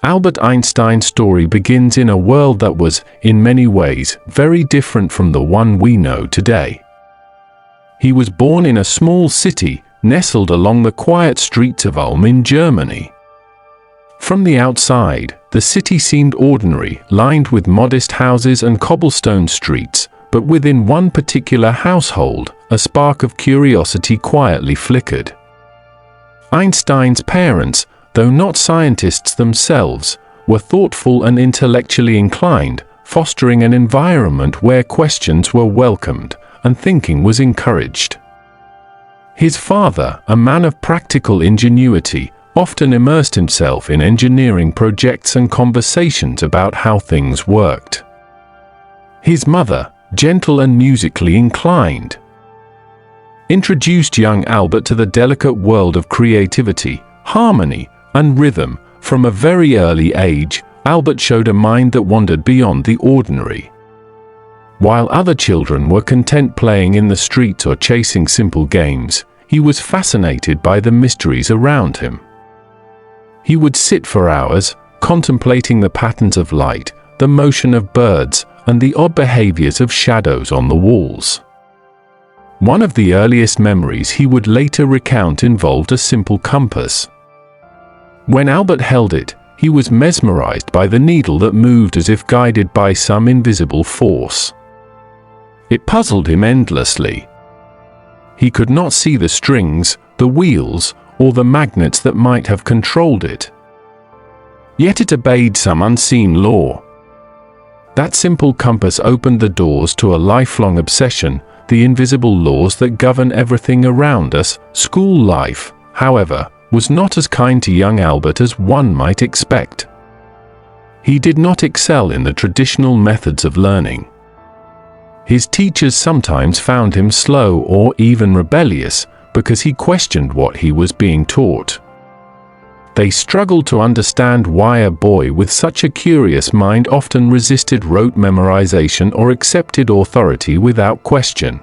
Albert Einstein's story begins in a world that was, in many ways, very different from the one we know today. He was born in a small city, nestled along the quiet streets of Ulm in Germany. From the outside, the city seemed ordinary, lined with modest houses and cobblestone streets, but within one particular household, a spark of curiosity quietly flickered. Einstein's parents, though not scientists themselves, were thoughtful and intellectually inclined, fostering an environment where questions were welcomed and thinking was encouraged. His father, a man of practical ingenuity, often immersed himself in engineering projects and conversations about how things worked. His mother, gentle and musically inclined, introduced young Albert to the delicate world of creativity, harmony, and rhythm. From a very early age, Albert showed a mind that wandered beyond the ordinary. While other children were content playing in the streets or chasing simple games, he was fascinated by the mysteries around him. He would sit for hours, contemplating the patterns of light, the motion of birds, and the odd behaviors of shadows on the walls. One of the earliest memories he would later recount involved a simple compass. When Albert held it, he was mesmerized by the needle that moved as if guided by some invisible force. It puzzled him endlessly. He could not see the strings, the wheels, or the magnets that might have controlled it. Yet it obeyed some unseen law. That simple compass opened the doors to a lifelong obsession, the invisible laws that govern everything around us. School life, however, was not as kind to young Albert as one might expect. He did not excel in the traditional methods of learning. His teachers sometimes found him slow or even rebellious because he questioned what he was being taught. They struggled to understand why a boy with such a curious mind often resisted rote memorization or accepted authority without question.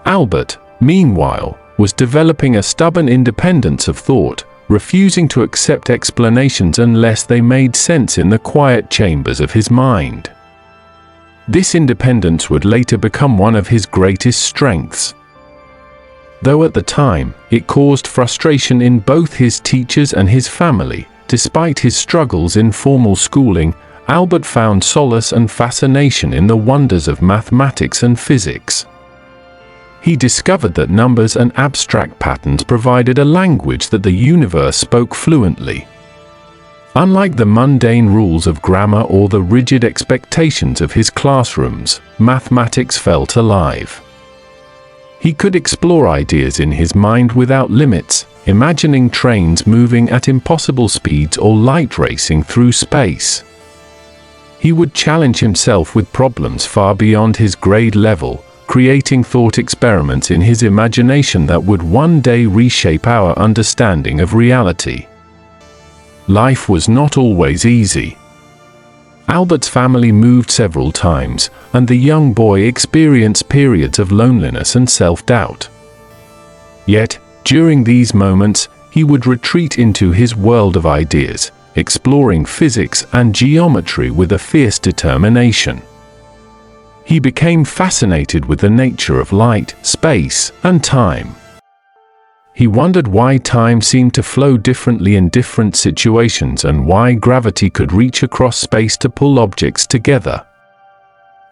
Albert, meanwhile, was developing a stubborn independence of thought, refusing to accept explanations unless they made sense in the quiet chambers of his mind. This independence would later become one of his greatest strengths. Though at the time, it caused frustration in both his teachers and his family. Despite his struggles in formal schooling, Albert found solace and fascination in the wonders of mathematics and physics. He discovered that numbers and abstract patterns provided a language that the universe spoke fluently. Unlike the mundane rules of grammar or the rigid expectations of his classrooms, mathematics felt alive. He could explore ideas in his mind without limits, imagining trains moving at impossible speeds or light racing through space. He would challenge himself with problems far beyond his grade level, creating thought experiments in his imagination that would one day reshape our understanding of reality. Life was not always easy. Albert's family moved several times, and the young boy experienced periods of loneliness and self-doubt. Yet, during these moments, he would retreat into his world of ideas, exploring physics and geometry with a fierce determination. He became fascinated with the nature of light, space, and time. He wondered why time seemed to flow differently in different situations and why gravity could reach across space to pull objects together.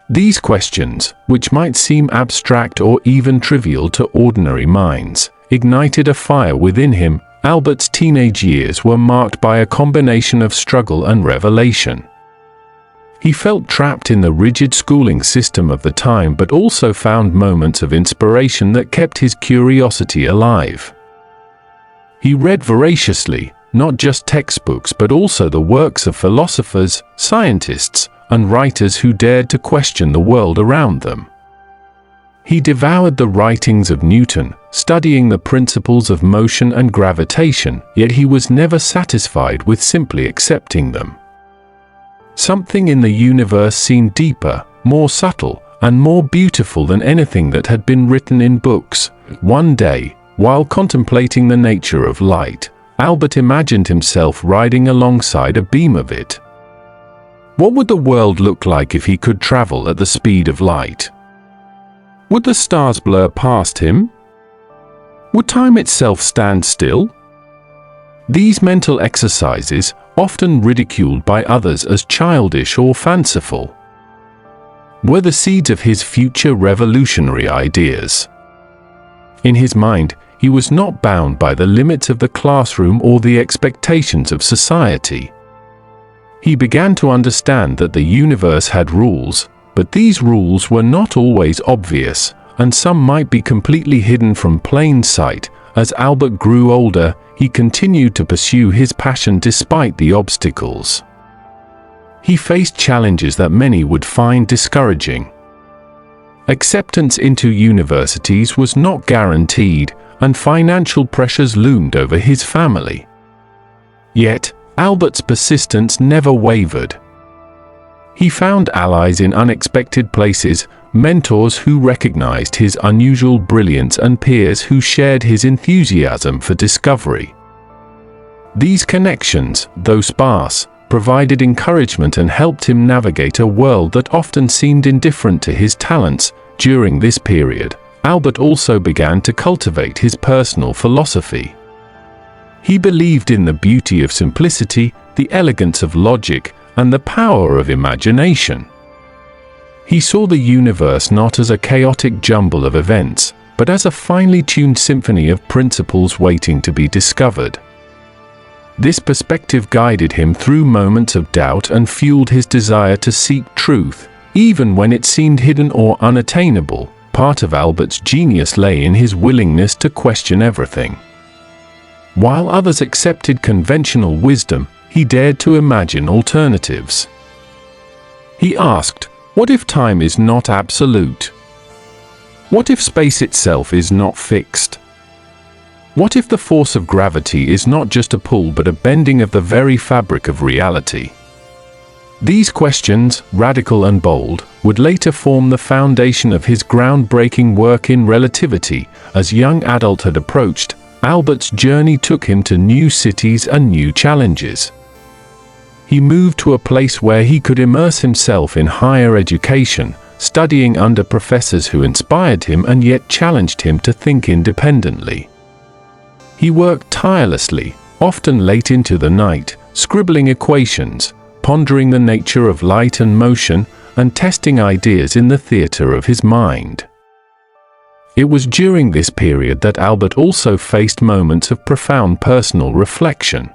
These questions, which might seem abstract or even trivial to ordinary minds, ignited a fire within him. Albert's teenage years were marked by a combination of struggle and revelation. He felt trapped in the rigid schooling system of the time but also found moments of inspiration that kept his curiosity alive. He read voraciously, not just textbooks but also the works of philosophers, scientists, and writers who dared to question the world around them. He devoured the writings of Newton, studying the principles of motion and gravitation, yet he was never satisfied with simply accepting them. Something in the universe seemed deeper, more subtle, and more beautiful than anything that had been written in books. One day, while contemplating the nature of light, Albert imagined himself riding alongside a beam of it. What would the world look like if he could travel at the speed of light? Would the stars blur past him? Would time itself stand still? These mental exercises, often ridiculed by others as childish or fanciful, were the seeds of his future revolutionary ideas. In his mind, he was not bound by the limits of the classroom or the expectations of society. He began to understand that the universe had rules, but these rules were not always obvious, and some might be completely hidden from plain sight. As Albert grew older, he continued to pursue his passion despite the obstacles. He faced challenges that many would find discouraging. Acceptance into universities was not guaranteed, and financial pressures loomed over his family. Yet, Albert's persistence never wavered. He found allies in unexpected places, mentors who recognized his unusual brilliance and peers who shared his enthusiasm for discovery. These connections, though sparse, provided encouragement and helped him navigate a world that often seemed indifferent to his talents. During this period, Albert also began to cultivate his personal philosophy. He believed in the beauty of simplicity, the elegance of logic, and the power of imagination. He saw the universe not as a chaotic jumble of events, but as a finely tuned symphony of principles waiting to be discovered. This perspective guided him through moments of doubt and fueled his desire to seek truth, even when it seemed hidden or unattainable. Part of Albert's genius lay in his willingness to question everything. While others accepted conventional wisdom, he dared to imagine alternatives. He asked, what if time is not absolute? What if space itself is not fixed? What if the force of gravity is not just a pull but a bending of the very fabric of reality? These questions, radical and bold, would later form the foundation of his groundbreaking work in relativity. As young adulthood approached, Albert's journey took him to new cities and new challenges. He moved to a place where he could immerse himself in higher education, studying under professors who inspired him and yet challenged him to think independently. He worked tirelessly, often late into the night, scribbling equations, pondering the nature of light and motion, and testing ideas in the theater of his mind. It was during this period that Albert also faced moments of profound personal reflection.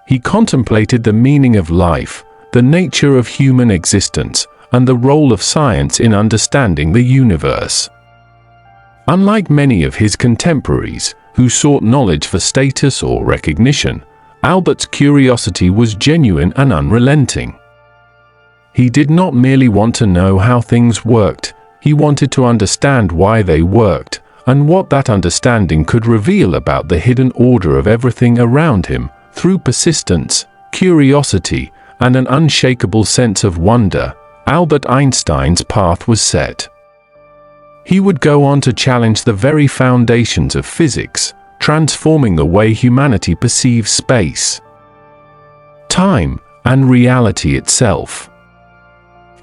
He contemplated the meaning of life, the nature of human existence, and the role of science in understanding the universe. Unlike many of his contemporaries, who sought knowledge for status or recognition, Albert's curiosity was genuine and unrelenting. He did not merely want to know how things worked, he wanted to understand why they worked, and what that understanding could reveal about the hidden order of everything around him. Through persistence, curiosity, and an unshakable sense of wonder, Albert Einstein's path was set. He would go on to challenge the very foundations of physics, transforming the way humanity perceives space, time, and reality itself.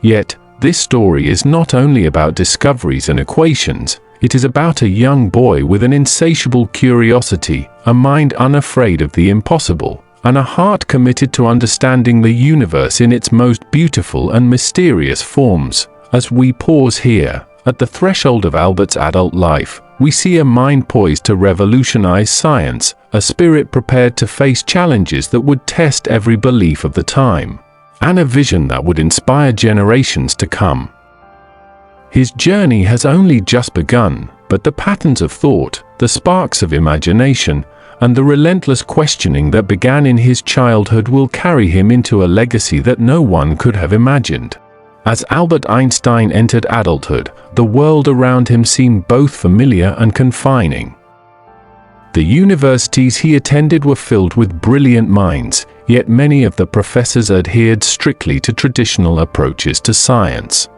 Yet, this story is not only about discoveries and equations, it is about a young boy with an insatiable curiosity, a mind unafraid of the impossible, and a heart committed to understanding the universe in its most beautiful and mysterious forms. As we pause here, at the threshold of Albert's adult life, we see a mind poised to revolutionize science, a spirit prepared to face challenges that would test every belief of the time, and a vision that would inspire generations to come. His journey has only just begun, but the patterns of thought, the sparks of imagination, and the relentless questioning that began in his childhood will carry him into a legacy that no one could have imagined. As Albert Einstein entered adulthood, the world around him seemed both familiar and confining. The universities he attended were filled with brilliant minds, yet many of the professors adhered strictly to traditional approaches to science.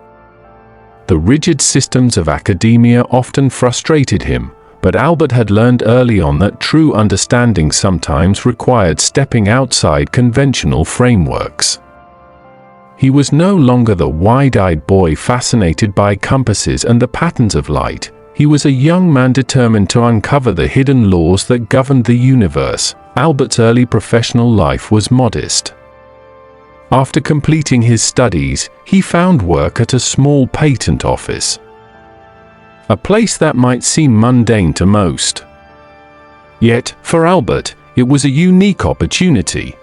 The rigid systems of academia often frustrated him, but Albert had learned early on that true understanding sometimes required stepping outside conventional frameworks. He was no longer the wide-eyed boy fascinated by compasses and the patterns of light. He was a young man determined to uncover the hidden laws that governed the universe. Albert's early professional life was modest. After completing his studies, he found work at a small patent office, a place that might seem mundane to most. Yet, for Albert, it was a unique opportunity.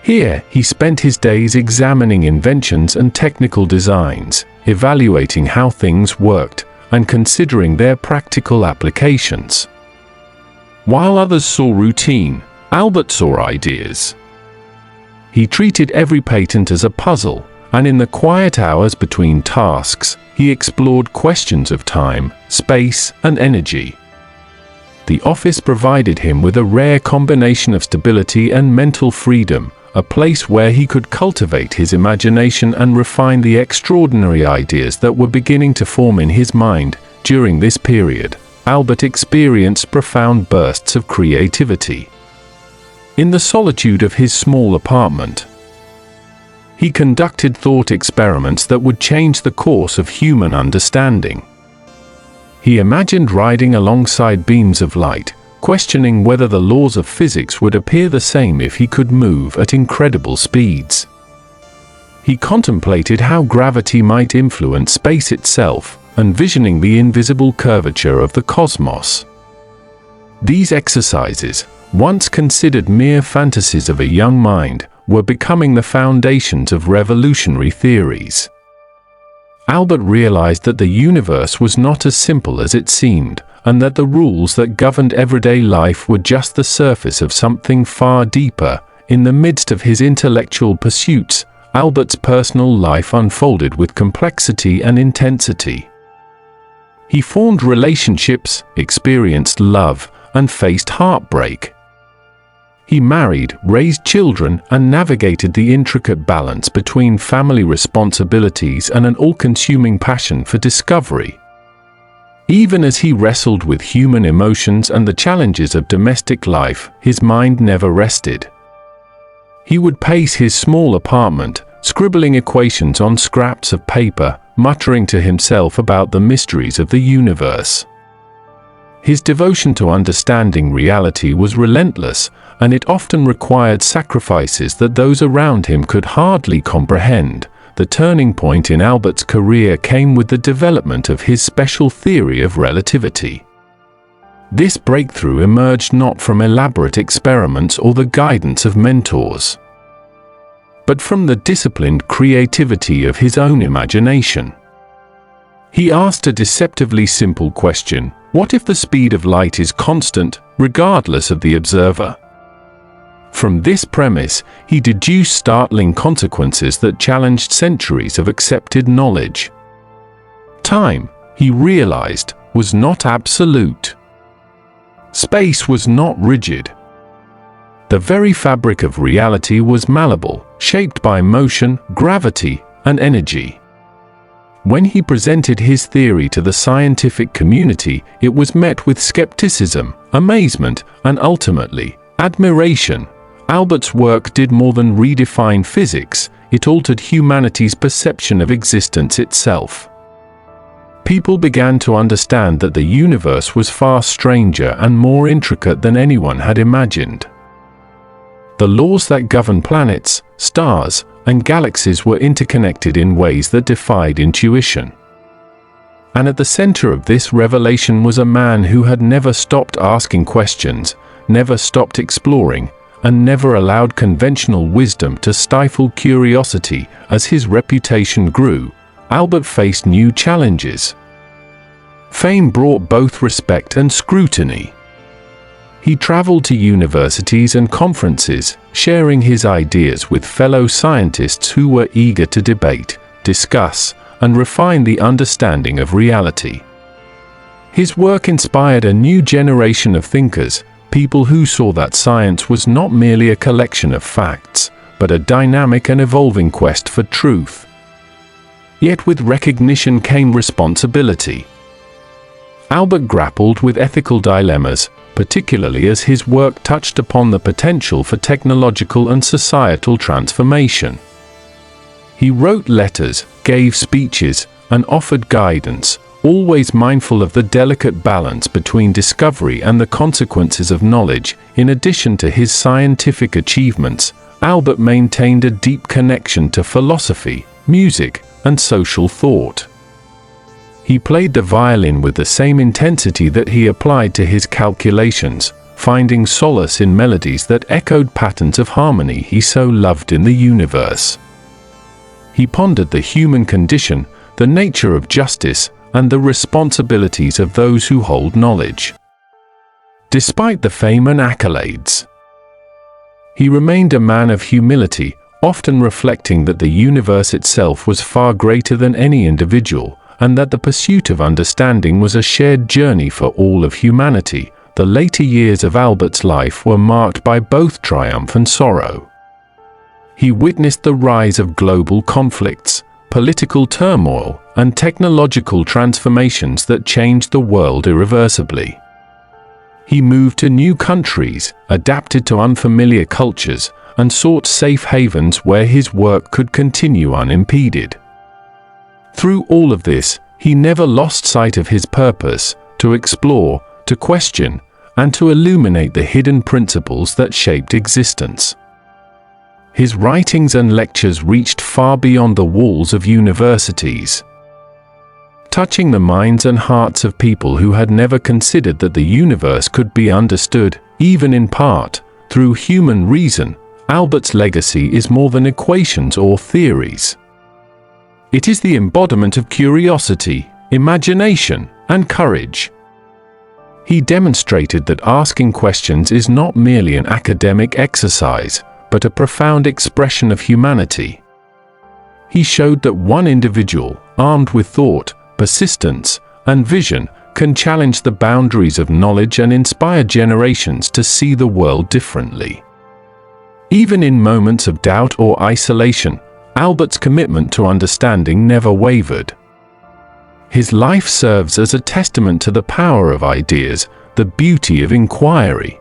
Here, he spent his days examining inventions and technical designs, evaluating how things worked, and considering their practical applications. While others saw routine, Albert saw ideas. He treated every patent as a puzzle, and in the quiet hours between tasks, he explored questions of time, space, and energy. The office provided him with a rare combination of stability and mental freedom, a place where he could cultivate his imagination and refine the extraordinary ideas that were beginning to form in his mind. During this period, Albert experienced profound bursts of creativity. In the solitude of his small apartment, he conducted thought experiments that would change the course of human understanding. He imagined riding alongside beams of light, questioning whether the laws of physics would appear the same if he could move at incredible speeds. He contemplated how gravity might influence space itself, envisioning the invisible curvature of the cosmos. These exercises, once considered mere fantasies of a young mind, were becoming the foundations of revolutionary theories. Albert realized that the universe was not as simple as it seemed, and that the rules that governed everyday life were just the surface of something far deeper. In the midst of his intellectual pursuits, Albert's personal life unfolded with complexity and intensity. He formed relationships, experienced love, and faced heartbreak. He married, raised children, and navigated the intricate balance between family responsibilities and an all-consuming passion for discovery. Even as he wrestled with human emotions and the challenges of domestic life, his mind never rested. He would pace his small apartment, scribbling equations on scraps of paper, muttering to himself about the mysteries of the universe. His devotion to understanding reality was relentless, and it often required sacrifices that those around him could hardly comprehend. The turning point in Albert's career came with the development of his special theory of relativity. This breakthrough emerged not from elaborate experiments or the guidance of mentors, but from the disciplined creativity of his own imagination. He asked a deceptively simple question: what if the speed of light is constant, regardless of the observer? From this premise, he deduced startling consequences that challenged centuries of accepted knowledge. Time, he realized, was not absolute. Space was not rigid. The very fabric of reality was malleable, shaped by motion, gravity, and energy. When he presented his theory to the scientific community, it was met with skepticism, amazement, and ultimately, admiration. Albert's work did more than redefine physics, it altered humanity's perception of existence itself. People began to understand that the universe was far stranger and more intricate than anyone had imagined. The laws that govern planets, stars, and galaxies were interconnected in ways that defied intuition. And at the center of this revelation was a man who had never stopped asking questions, never stopped exploring, and never allowed conventional wisdom to stifle curiosity. As his reputation grew, Albert faced new challenges. Fame brought both respect and scrutiny. He traveled to universities and conferences, sharing his ideas with fellow scientists who were eager to debate, discuss, and refine the understanding of reality. His work inspired a new generation of thinkers, people who saw that science was not merely a collection of facts, but a dynamic and evolving quest for truth. Yet with recognition came responsibility. Albert grappled with ethical dilemmas, particularly as his work touched upon the potential for technological and societal transformation. He wrote letters, gave speeches, and offered guidance, always mindful of the delicate balance between discovery and the consequences of knowledge. In addition to his scientific achievements, Albert maintained a deep connection to philosophy, music, and social thought. He played the violin with the same intensity that he applied to his calculations, finding solace in melodies that echoed patterns of harmony he so loved in the universe. He pondered the human condition, the nature of justice, and the responsibilities of those who hold knowledge. Despite the fame and accolades, he remained a man of humility, often reflecting that the universe itself was far greater than any individual, and that the pursuit of understanding was a shared journey for all of humanity. The later years of Albert's life were marked by both triumph and sorrow. He witnessed the rise of global conflicts, political turmoil, and technological transformations that changed the world irreversibly. He moved to new countries, adapted to unfamiliar cultures, and sought safe havens where his work could continue unimpeded. Through all of this, he never lost sight of his purpose: to explore, to question, and to illuminate the hidden principles that shaped existence. His writings and lectures reached far beyond the walls of universities, touching the minds and hearts of people who had never considered that the universe could be understood, even in part, through human reason. Albert's legacy is more than equations or theories. It is the embodiment of curiosity, imagination, and courage. He demonstrated that asking questions is not merely an academic exercise, but a profound expression of humanity. He showed that one individual, armed with thought, persistence, and vision, can challenge the boundaries of knowledge and inspire generations to see the world differently. Even in moments of doubt or isolation, Albert's commitment to understanding never wavered. His life serves as a testament to the power of ideas, the beauty of inquiry,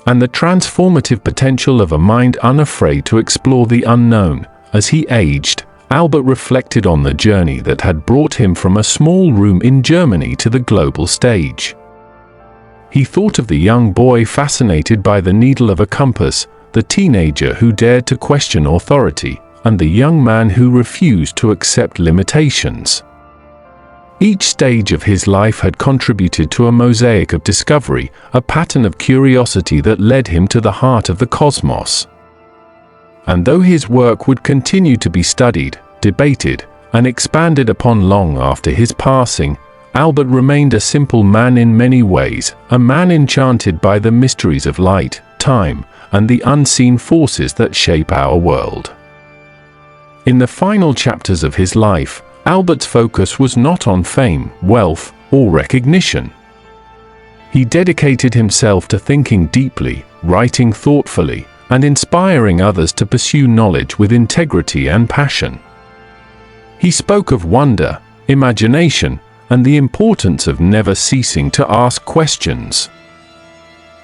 and the transformative potential of a mind unafraid to explore the unknown. As he aged, Albert reflected on the journey that had brought him from a small room in Germany to the global stage. He thought of the young boy fascinated by the needle of a compass, the teenager who dared to question authority, and the young man who refused to accept limitations. Each stage of his life had contributed to a mosaic of discovery, a pattern of curiosity that led him to the heart of the cosmos. And though his work would continue to be studied, debated, and expanded upon long after his passing, Albert remained a simple man in many ways, a man enchanted by the mysteries of light, time, and the unseen forces that shape our world. In the final chapters of his life, Albert's focus was not on fame, wealth, or recognition. He dedicated himself to thinking deeply, writing thoughtfully, and inspiring others to pursue knowledge with integrity and passion. He spoke of wonder, imagination, and the importance of never ceasing to ask questions.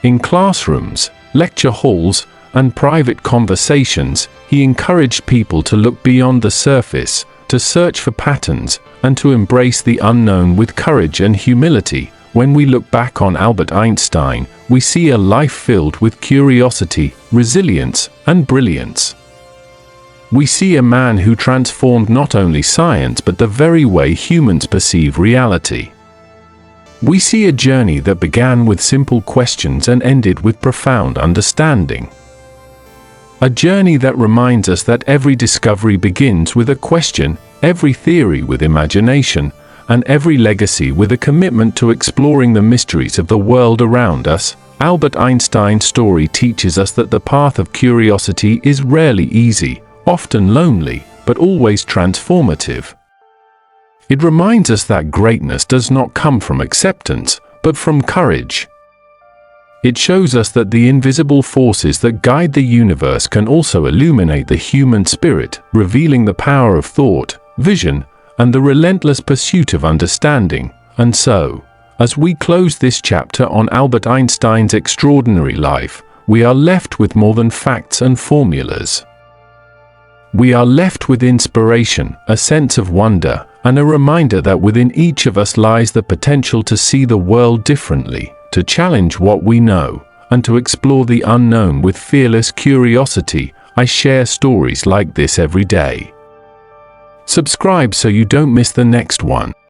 In classrooms, lecture halls, and private conversations, he encouraged people to look beyond the surface, to search for patterns, and to embrace the unknown with courage and humility. When we look back on Albert Einstein, we see a life filled with curiosity, resilience, and brilliance. We see a man who transformed not only science but the very way humans perceive reality. We see a journey that began with simple questions and ended with profound understanding. A journey that reminds us that every discovery begins with a question, every theory with imagination, and every legacy with a commitment to exploring the mysteries of the world around us. Albert Einstein's story teaches us that the path of curiosity is rarely easy, often lonely, but always transformative. It reminds us that greatness does not come from acceptance, but from courage. It shows us that the invisible forces that guide the universe can also illuminate the human spirit, revealing the power of thought, vision, and the relentless pursuit of understanding. And so, As we close this chapter on Albert Einstein's extraordinary life, we are left with more than facts and formulas. We are left with inspiration, a sense of wonder, and a reminder that within each of us lies the potential to see the world differently, to challenge what we know, and to explore the unknown with fearless curiosity. I share stories like this every day. Subscribe so you don't miss the next one.